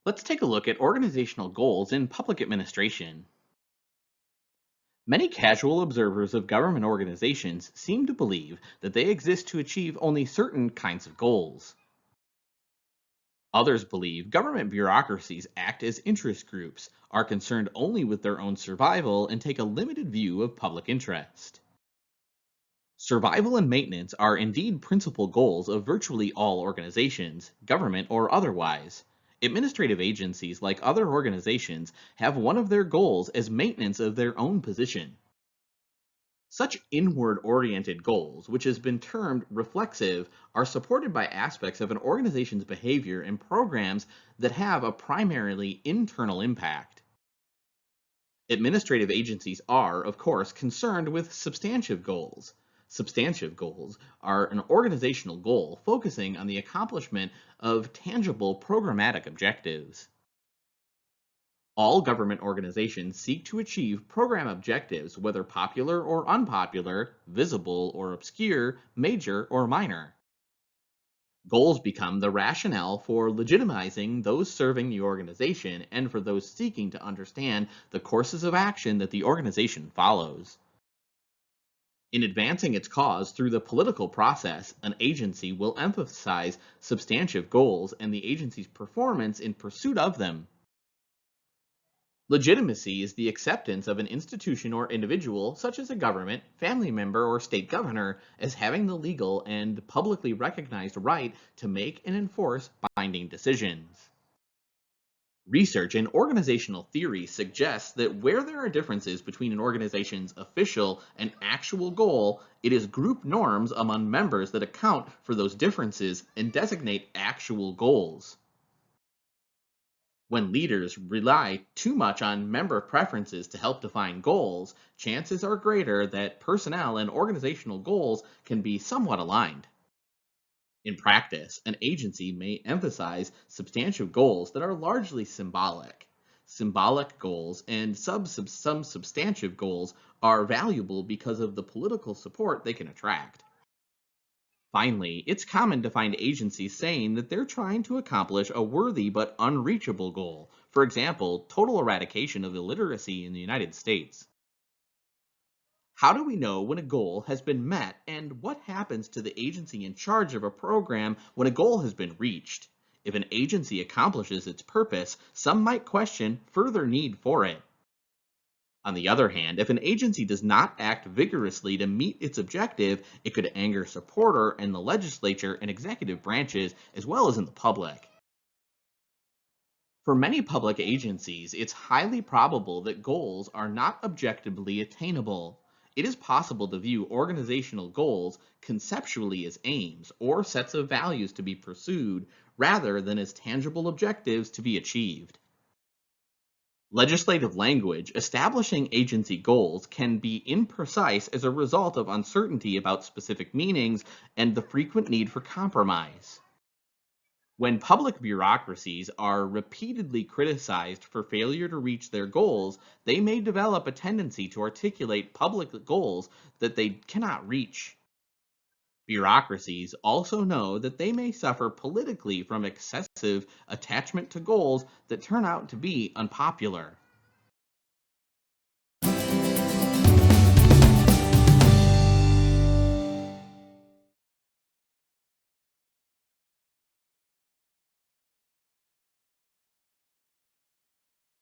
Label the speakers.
Speaker 1: Let's take a look at organizational goals in public administration. Many casual observers of government organizations seem to believe that they exist to achieve only certain kinds of goals. Others believe government bureaucracies act as interest groups, are concerned only with their own survival, and take a limited view of public interest. Survival and maintenance are indeed principal goals of virtually all organizations, government or otherwise. Administrative agencies, like other organizations, have one of their goals as maintenance of their own position. Such inward-oriented goals, which has been termed reflexive, are supported by aspects of an organization's behavior and programs that have a primarily internal impact. Administrative agencies are, of course, concerned with substantive goals. Substantive goals are an organizational goal focusing on the accomplishment of tangible programmatic objectives. All government organizations seek to achieve program objectives, whether popular or unpopular, visible or obscure, major or minor. Goals become the rationale for legitimizing those serving the organization and for those seeking to understand the courses of action that the organization follows. In advancing its cause through the political process, an agency will emphasize substantive goals and the agency's performance in pursuit of them. Legitimacy is the acceptance of an institution or individual, such as a government, family member, or state governor, as having the legal and publicly recognized right to make and enforce binding decisions. Research in organizational theory suggests that where there are differences between an organization's official and actual goal, it is group norms among members that account for those differences and designate actual goals. When leaders rely too much on member preferences to help define goals, chances are greater that personnel and organizational goals can be somewhat aligned. In practice, an agency may emphasize substantive goals that are largely symbolic. Symbolic goals and some substantive goals are valuable because of the political support they can attract. Finally, it's common to find agencies saying that they're trying to accomplish a worthy but unreachable goal. For example, total eradication of illiteracy in the United States. How do we know when a goal has been met, and what happens to the agency in charge of a program when a goal has been reached? If an agency accomplishes its purpose, some might question further need for it. On the other hand, if an agency does not act vigorously to meet its objective, it could anger supporter in the legislature and executive branches, as well as in the public. For many public agencies, it's highly probable that goals are not objectively attainable. It is possible to view organizational goals conceptually as aims or sets of values to be pursued, rather than as tangible objectives to be achieved. Legislative language establishing agency goals can be imprecise as a result of uncertainty about specific meanings and the frequent need for compromise. When public bureaucracies are repeatedly criticized for failure to reach their goals, they may develop a tendency to articulate public goals that they cannot reach. Bureaucracies also know that they may suffer politically from excessive attachment to goals that turn out to be unpopular.